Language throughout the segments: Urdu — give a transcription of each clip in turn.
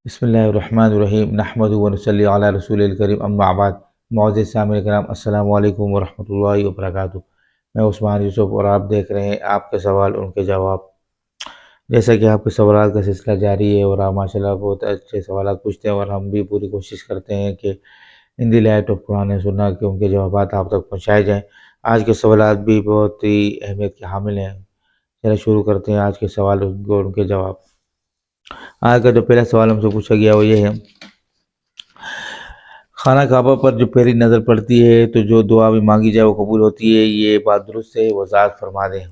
بسم اللہ الرحمن الرحیم نحمدہ و نصلی علی رسول الکریم اما بعد۔ معزز سامعین کرام، السلام علیکم ورحمۃ اللہ وبرکاتہ۔ میں عثمان یوسف اور آپ دیکھ رہے ہیں آپ کے سوال ان کے جواب۔ جیسا کہ آپ کے سوالات کا سلسلہ جاری ہے اور آپ ماشاءاللہ بہت اچھے سوالات پوچھتے ہیں، اور ہم بھی پوری کوشش کرتے ہیں کہ ان دی لائٹ آف قرآن سننا کہ ان کے جوابات آپ تک پہنچائے جائیں۔ آج کے سوالات بھی بہت ہی اہمیت کے حامل ہیں۔ چلیں شروع کرتے ہیں آج کے سوال اور ان کے جواب۔ آج کا جو پہلا سوال ہم سے پوچھا گیا وہ یہ ہے، خانہ کعبہ پر جو پہلی نظر پڑتی ہے تو جو دعا بھی مانگی جائے وہ قبول ہوتی ہے، یہ بات درست ہے؟ وضاحت فرما دیں۔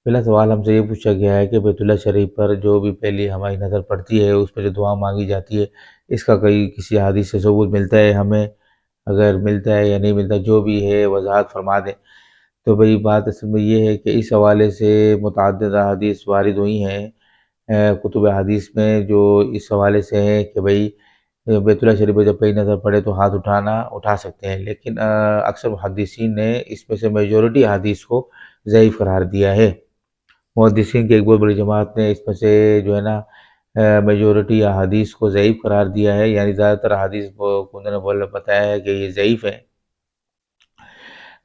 پہلا سوال ہم سے یہ پوچھا گیا ہے کہ بیت اللہ شریف پر جو بھی پہلی ہماری نظر پڑتی ہے اس پہ جو دعا مانگی جاتی ہے، اس کا کسی حدیث سے ثبوت ملتا ہے ہمیں؟ اگر ملتا ہے یا نہیں ملتا، جو بھی ہے وضاحت فرما دیں۔ تو بھئی بات اصل میں یہ ہے کہ اس حوالے سے متعدد احادیث وارد ہوئی ہیں کتب حدیث میں، جو اس حوالے سے ہے کہ بھئی بیت اللہ شریف پہ جب پہلی نظر پڑے تو ہاتھ اٹھا سکتے ہیں، لیکن اکثر محدثین نے اس میں سے میجورٹی حدیث کو ضعیف قرار دیا ہے۔ محدثین کی ایک بہت بڑی جماعت نے اس میں سے جو ہے نا میجورٹی احادیث کو ضعیف قرار دیا ہے، یعنی زیادہ تر احادیث کو انہوں نے بتایا ہے کہ یہ ضعیف ہے۔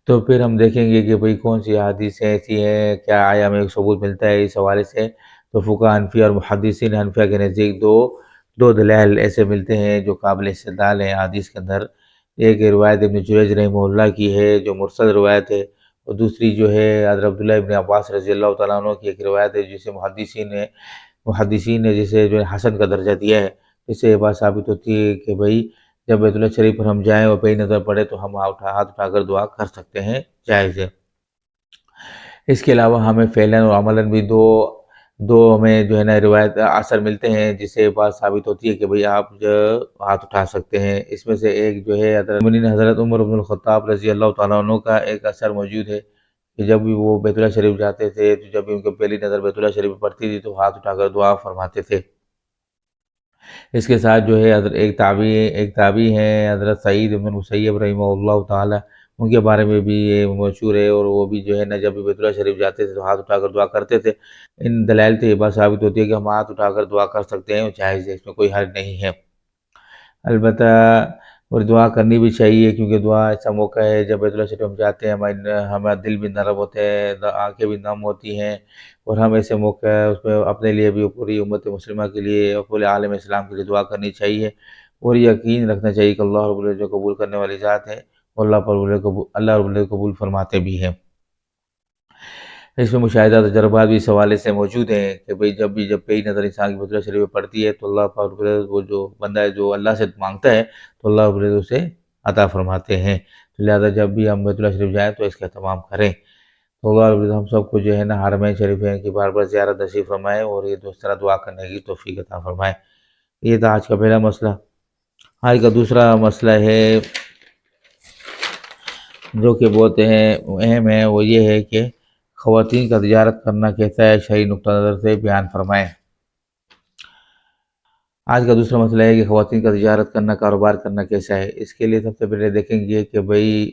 تو پھر ہم دیکھیں گے کہ بھئی کون سی احادیث ایسی ہیں، کیا آیا ہمیں ثبوت ملتا ہے اس حوالے سے؟ تو فقہ حنفیہ اور محدثین حنفیہ کے نزدیک دو دلائل ایسے ملتے ہیں جو قابل استدلال ہیں حدیث کے اندر۔ ایک روایت ابن جریج رحمہ اللہ کی ہے جو مرسل روایت ہے، اور دوسری جو ہے حضرت عبداللہ ابن عباس رضی اللہ تعالیٰ عنہ کی ایک روایت ہے جسے محدثین نے جسے جو ہے حسن کا درجہ دیا ہے۔ اس سے یہ بات ثابت ہوتی ہے کہ بھئی جب بیت اللہ شریف پر ہم جائیں اور پہلی نظر پڑے تو ہم ہاتھ اٹھا کر دعا کر سکتے ہیں، جائز ہے۔ اس کے علاوہ ہمیں فعلاً اور عملاً بھی دو ہمیں جو ہے نا روایت اثر ملتے ہیں جس سے بات ثابت ہوتی ہے کہ بھئی آپ جو ہاتھ اٹھا سکتے ہیں۔ اس میں سے ایک جو ہے حضرت عمر بن الخطاب رضی اللہ تعالیٰ عنہ کا ایک اثر موجود ہے کہ جب بھی وہ بیت اللہ شریف جاتے تھے تو جب بھی ان کو پہلی نظر بیت اللہ شریف پڑتی تھی تو ہاتھ اٹھا کر دعا فرماتے تھے۔ اس کے ساتھ جو ہے ایک تابعی ہیں حضرت سعید بن مسیب رحمہ اللہ تعالی، ان کے بارے میں بھی یہ مشہور ہے، اور وہ بھی جو ہے نا جب بھی بیت اللہ شریف جاتے تھے تو ہاتھ اٹھا کر دعا کرتے تھے۔ ان دلائل سے یہ بات ثابت ہوتی ہے کہ ہم ہاتھ اٹھا کر دعا کر سکتے ہیں، جائز ہے، اس میں کوئی حرج نہیں ہے۔ البتہ اور دعا کرنی بھی چاہیے، کیونکہ دعا ایسا موقع ہے جب بیت اللہ شریف ہم جاتے ہیں ہمارا دل بھی نرم ہوتے ہیں، آنکھیں بھی نم ہوتی ہیں، اور ہم ایسے موقع ہے اس میں اپنے لیے بھی، پوری امت مسلمہ کے لیے اور پورے عالم اسلام کے لیے دعا کرنی چاہیے، اور یقین رکھنا چاہیے کہ اللہ رب العزت جو قبول کرنے والی ذات ہے، اور اللہ رب العزت قبول فرماتے بھی ہیں۔ اس میں مشاہدہ تجربات بھی اس حوالے سے موجود ہیں کہ بھئی جب پہلی نظر انسان کی بیت اللہ شریف پہ پڑتی ہے تو اللہ پاک رب العزت وہ جو بندہ ہے جو اللہ سے مانگتا ہے تو اللہ رب العزت اسے عطا فرماتے ہیں۔ تو لہٰذا جب بھی ہم بیت اللہ شریف جائیں تو اس کا اہتمام کریں۔ تو اللہ رب العزت ہم سب کو جو ہے نا حرمین شریفین کی بار بار زیارت نصیب فرمائے، اور یہ دوست طرح دعا کرنے کی توفیق عطا فرمائے۔ یہ تھا آج کا پہلا مسئلہ۔ آج کا دوسرا مسئلہ ہے جو کہ بہت اہم ہے، وہ یہ ہے کہ خواتین کا تجارت کرنا کیسا ہے، شرعی نقطہ نظر سے بیان فرمائیں۔ آج کا دوسرا مسئلہ ہے کہ خواتین کا تجارت کرنا، کاروبار کرنا کیسا ہے۔ اس کے لیے سب سے پہلے دیکھیں گے کہ بھئی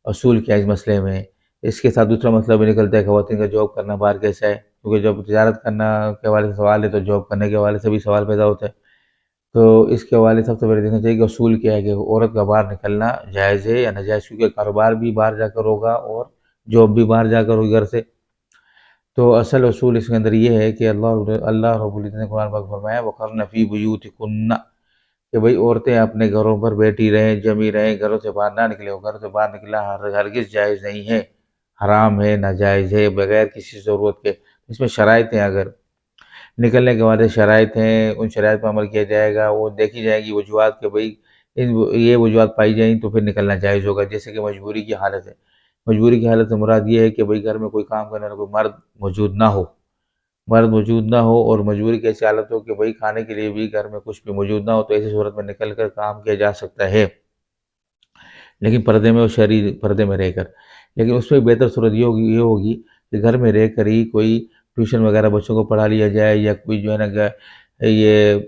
اصول کیا ہے اس مسئلے میں۔ اس کے ساتھ دوسرا مسئلہ بھی نکلتا ہے خواتین کا جاب کرنا باہر کیسا ہے، کیونکہ جب تجارت کرنا کے حوالے سے سوال ہے تو جاب کرنے کے حوالے سے بھی سوال پیدا ہوتا ہے۔ تو اس کے حوالے سے سب سے پہلے دیکھنا چاہیے کہ اصول کیا ہے کہ عورت کا باہر نکلنا جائز ہے یا ناجائز، کیونکہ کاروبار بھی باہر جا کر ہوگا اور جاب بھی باہر جا کر ہوگی گھر سے۔ تو اصل اصول اس کے اندر یہ ہے کہ اللہ رب العزت نے قرآن پاک فرمایا وَقَرْنَ فِي بُيُوتِكُنَّ، کہ بھئی عورتیں اپنے گھروں پر بیٹھی رہیں، جمی رہیں، گھروں سے باہر نہ نکلیں۔ گھروں سے باہر نکلنا ہرگز جائز نہیں ہے، حرام ہے، ناجائز ہے، بغیر کسی ضرورت کے۔ اس میں شرائط ہیں، اگر نکلنے کے بعد شرائط ہیں، ان شرائط پر عمل کیا جائے گا، وہ دیکھی جائے گی وجوہات کہ بھئی یہ وجوہات پائی جائیں تو پھر نکلنا جائز ہوگا، جیسے کہ مجبوری کی حالت ہے۔ مجبوری کی حالت سے مراد یہ ہے کہ بھئی گھر میں کوئی کام کرنے والا کوئی مرد موجود نہ ہو، اور مجبوری کی ایسی حالت ہو کہ بھئی کھانے کے لیے بھی گھر میں کچھ بھی موجود نہ ہو، تو ایسی صورت میں نکل کر کام کیا جا سکتا ہے، لیکن پردے میں اور شرعی پردے میں رہ کر۔ لیکن اس میں بہتر صورت یہ ہوگی کہ گھر میں رہ کر ہی کوئی ٹیوشن وغیرہ بچوں کو پڑھا لیا جائے، یا کوئی جو ہے نا یہ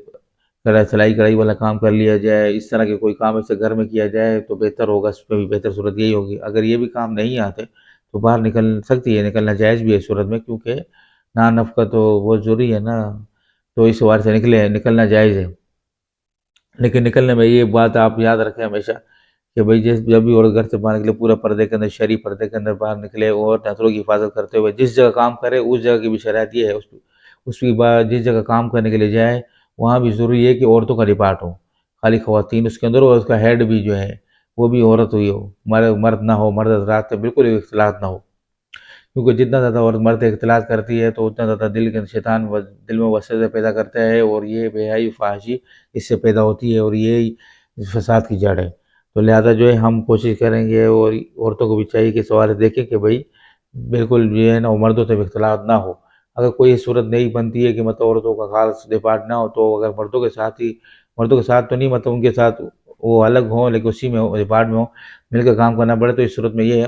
سلائی کڑھائی والا کام کر لیا جائے، اس طرح کے کوئی کام ایسے گھر میں کیا جائے تو بہتر ہوگا۔ اس میں بھی بہتر صورت یہی ہوگی۔ اگر یہ بھی کام نہیں آتے تو باہر نکل سکتی ہے، نکلنا جائز بھی ہے اس صورت میں، کیونکہ نان نفقہ تو بہت ضروری ہے نا۔ تو اس سوال سے نکلنا جائز ہے، لیکن نکلنے میں یہ بات آپ یاد رکھیں ہمیشہ کہ بھئی جب بھی عورت گھر سے باہر نکلے پورا پردے کے اندر، شرعی پردے کے اندر باہر نکلے، اور نظروں کی حفاظت کرتے ہوئے جس جگہ کام کرے اس جگہ کی بھی شرائط یہ ہے، اس کی بعد جس جگہ کام کرنے کے لیے جائے وہاں بھی ضروری ہے کہ عورتوں کا ڈپارٹ ہو، خالی خواتین اس کے اندر ہو، اور اس کا ہیڈ بھی جو ہے وہ بھی عورت ہوئی ہو، مرد نہ ہو، مرد حضرات سے بالکل اختلاط نہ ہو، کیونکہ جتنا زیادہ عورت مرد اختلاط کرتی ہے تو اتنا زیادہ دل کے شیطان دل میں وسوسے پیدا کرتا ہے، اور یہ بے حیائی فحاشی اس سے پیدا ہوتی ہے، اور یہی فساد کی جڑ ہے۔ تو لہذا جو ہے ہم کوشش کریں گے، اور عورتوں کو بھی چاہیے کہ سوال دیکھیں کہ بھئی بالکل جو ہے نا وہ مردوں سے اختلاط نہ ہو۔ اگر کوئی صورت نہیں بنتی ہے کہ مطلب عورتوں کا خاص ڈپارٹ نہ ہو، تو اگر مردوں کے ساتھ تو نہیں، مطلب ان کے ساتھ وہ الگ ہوں لیکن اسی میں ڈپارٹ میں ہوں، مل کر کام کرنا پڑے، تو اس صورت میں یہ ہے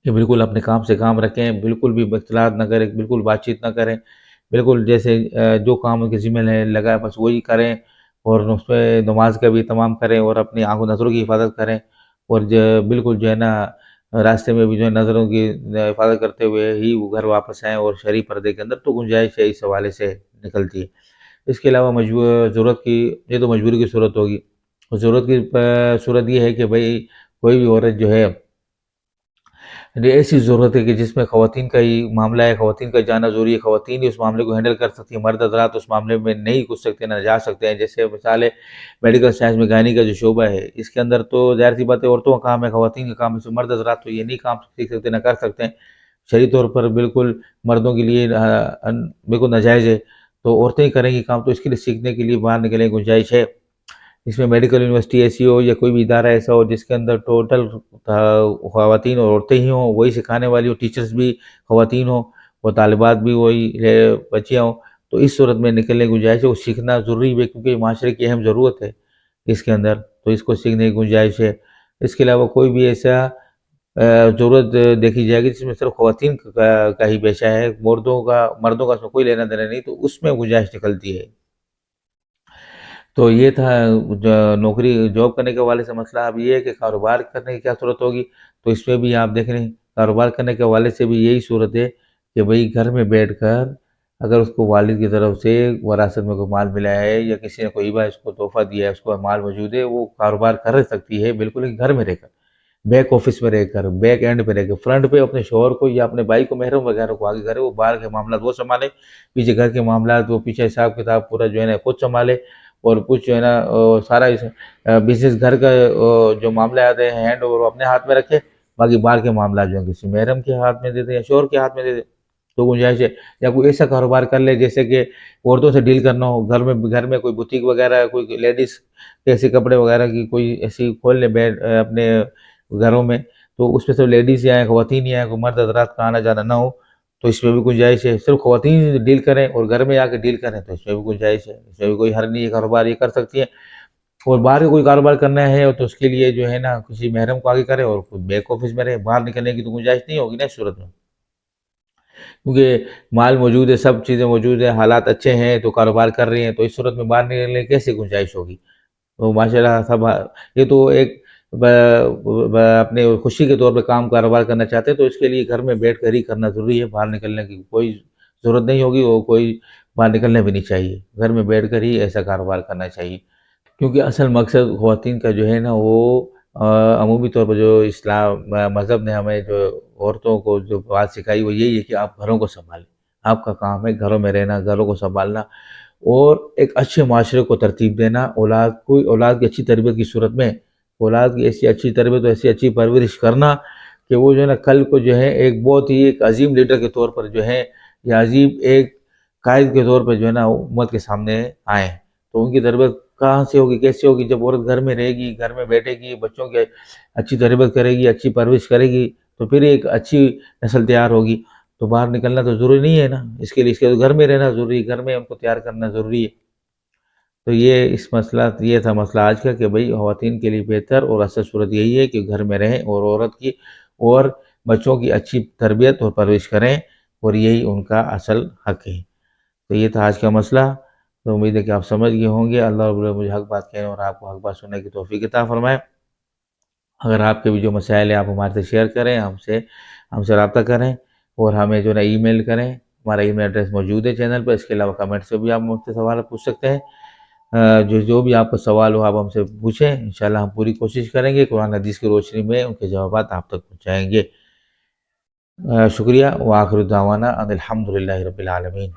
کہ بالکل اپنے کام سے کام رکھیں، بالکل بھی اختلاط نہ کریں، بالکل بات چیت نہ کریں، بالکل جیسے جو کام ان کے ذمہ لگا ہے بس وہی کریں، اور اس پہ نماز کا بھی اہتمام کریں، اور اپنی آنکھوں نظروں کی حفاظت کریں، اور بالکل جو ہے نا راستے میں بھی جو ہے نظروں کی حفاظت کرتے ہوئے ہی وہ گھر واپس آئیں، اور شرعی پردے کے اندر تو گنجائش ہے اس حوالے سے نکلتی ہے۔ اس کے علاوہ ضرورت کی، یہ تو مجبوری کی صورت ہوگی، اور ضرورت کی صورت یہ ہے کہ بھئی کوئی بھی عورت جو ہے ایسی ضرورت ہے کہ جس میں خواتین کا ہی معاملہ ہے، خواتین کا جانا ضروری ہے، خواتین ہی اس معاملے کو ہینڈل کر سکتی ہیں، مرد حضرات اس معاملے میں نہیں گھس سکتے، نہ جا سکتے ہیں۔ جیسے مثال ہے میڈیکل سائنس میں گائنی کا جو شعبہ ہے، اس کے اندر تو ظاہر سی بات ہے عورتوں کا کام ہے، خواتین کا کام ہے، مرد حضرات تو یہ نہیں کام سیکھ سکتے، نہ کر سکتے ہیں، شرعی طور پر بالکل مردوں کے لیے بالکل ناجائز ہے، تو عورتیں ہی کریں گی کام، تو اس کے لیے سیکھنے کے لیے باہر نکلنے کی گنجائش ہے۔ اس میں میڈیکل یونیورسٹی ایسی ہو یا کوئی بھی ادارہ ایسا ہو جس کے اندر ٹوٹل خواتین اور عورتیں ہی ہوں، وہی سکھانے والی ہو، ٹیچرز بھی خواتین ہوں، اور طالبات بھی وہی بچیاں ہوں، تو اس صورت میں نکلنے کی گنجائش ہے، وہ سیکھنا ضروری ہے کیونکہ یہ معاشرے کی اہم ضرورت ہے اس کے اندر، تو اس کو سیکھنے کی گنجائش ہے۔ اس کے علاوہ کوئی بھی ایسا ضرورت دیکھی جائے گی جس میں صرف خواتین کا ہی پیشہ ہے، مردوں کا اس میں کوئی لینا دینا نہیں، تو اس میں گنجائش نکلتی ہے۔ تو یہ تھا نوکری جاب کرنے کے حوالے سے مسئلہ۔ اب یہ ہے کہ کاروبار کرنے کی کیا صورت ہوگی، تو اس میں بھی آپ دیکھ رہے ہیں کاروبار کرنے کے حوالے سے بھی یہی صورت ہے کہ بھئی گھر میں بیٹھ کر اگر اس کو والد کی طرف سے وراثت میں کوئی مال ملا ہے، یا کسی نے کوئی ہبہ اس کو تحفہ دیا ہے، اس کو مال موجود ہے، وہ کاروبار کر سکتی ہے بالکل گھر میں رہ کر، بیک آفس میں رہ کر، بیک اینڈ پہ رہ کر، فرنٹ پہ اپنے شوہر کو یا اپنے بھائی کو، محرم وغیرہ کو آگے کرے، وہ باہر کے معاملات وہ سنبھالے، پیچھے گھر کے معاملات وہ پیچھے حساب کتاب پورا جو ہے نا خود سنبھالے، اور کچھ جو ہے نا سارا بزنس گھر کا جو معاملات ہیں ہینڈ اوور وہ اپنے ہاتھ میں رکھے، باقی باہر کے معاملات جو ہیں کسی محرم کے ہاتھ میں دے دے یا شوہر کے ہاتھ میں دے دے، تو گنجائش ہے۔ یا کوئی ایسا کاروبار کر لے جیسے کہ عورتوں سے ڈیل کرنا ہو، گھر میں کوئی بوتیک وغیرہ، کوئی لیڈیز ایسے کپڑے وغیرہ کی کوئی ایسی کھول لے اپنے گھروں میں، تو اس میں صرف لیڈیز ہی آئیں، خواتین ہی آئیں، کوئی مرد حضرات کا آنا جانا نہ ہو، تو اس میں بھی گنجائش ہے۔ صرف خواتین ڈیل کریں اور گھر میں آ کے ڈیل کریں، تو اس میں بھی گنجائش ہے، اس میں بھی کوئی حرج نہیں ہے، کاروبار یہ کر سکتی ہیں۔ اور باہر کا کوئی کاروبار کرنا ہے تو اس کے لیے جو ہے نا کسی محرم کو آگے کرے، اور خود بیک آفس میں رہے، باہر نکلنے کی تو گنجائش نہیں ہوگی نا اس صورت میں، کیونکہ مال موجود ہے، سب چیزیں موجود ہیں، حالات اچھے ہیں تو کاروبار کر رہی ہیں، تو اس صورت میں باہر نکلنے کی کیسے گنجائش ہوگی؟ تو ماشاءاللہ سب یہ تو ایک اپنے خوشی کے طور پہ کاروبار کرنا چاہتے ہیں، تو اس کے لیے گھر میں بیٹھ کر ہی کرنا ضروری ہے، باہر نکلنے کی کوئی ضرورت نہیں ہوگی، اور کوئی باہر نکلنے بھی نہیں چاہیے، گھر میں بیٹھ کر ہی ایسا کاروبار کرنا چاہیے۔ کیونکہ اصل مقصد خواتین کا جو ہے نا وہ عمومی طور پر جو اسلام مذہب نے ہمیں جو عورتوں کو جو بات سکھائی وہ یہی ہے کہ آپ گھروں کو سنبھالیں، آپ کا کام ہے گھروں میں رہنا، گھروں کو سنبھالنا، اور ایک اچھے معاشرے کو ترتیب دینا، اولاد کی اچھی تربیت کی صورت میں اولاد کی ایسی اچھی تربیت اور ایسی اچھی پرورش کرنا کہ وہ جو ہے نا کل کو جو ہے ایک بہت ہی ایک عظیم لیڈر کے طور پر جو ہے، یا عظیم ایک قائد کے طور پر جو ہے نا امت کے سامنے آئیں، تو ان کی تربیت کہاں سے ہوگی، کیسے ہوگی؟ جب عورت گھر میں رہے گی، گھر میں بیٹھے گی، بچوں کی اچھی تربیت کرے گی، اچھی پرورش کرے گی، تو پھر ایک اچھی نسل تیار ہوگی۔ تو باہر نکلنا تو ضروری نہیں ہے نا، اس کے لیے گھر میں رہنا ضروری ہے، گھر میں ان کو تیار کرنا ضروری ہے۔ تو یہ تھا مسئلہ آج کا کہ بھئی خواتین کے لیے بہتر اور اصل صورت یہی ہے کہ گھر میں رہیں، اور عورت کی اور بچوں کی اچھی تربیت اور پرورش کریں، اور یہی ان کا اصل حق ہے۔ تو یہ تھا آج کا مسئلہ، تو امید ہے کہ آپ سمجھ گئے ہوں گے۔ اللہ رب العزت مجھے حق بات کہنے اور آپ کو حق بات سننے کی توفیق عطا فرمائے۔ اگر آپ کے بھی جو مسائل ہیں آپ ہمارے سے شیئر کریں، ہم سے رابطہ کریں، اور ہمیں جو ہے ای میل کریں، ہمارا ای میل ایڈریس موجود ہے چینل پہ، اس کے علاوہ کمنٹ سے بھی آپ مجھ سے سوال پوچھ سکتے ہیں۔ جو بھی آپ کا سوال ہو آپ ہم سے پوچھیں، انشاءاللہ ہم پوری کوشش کریں گے قرآن حدیث کی روشنی میں ان کے جوابات آپ تک پہنچائیں گے۔ شکریہ، وآخر دعوانا ان الحمدللہ رب العالمین۔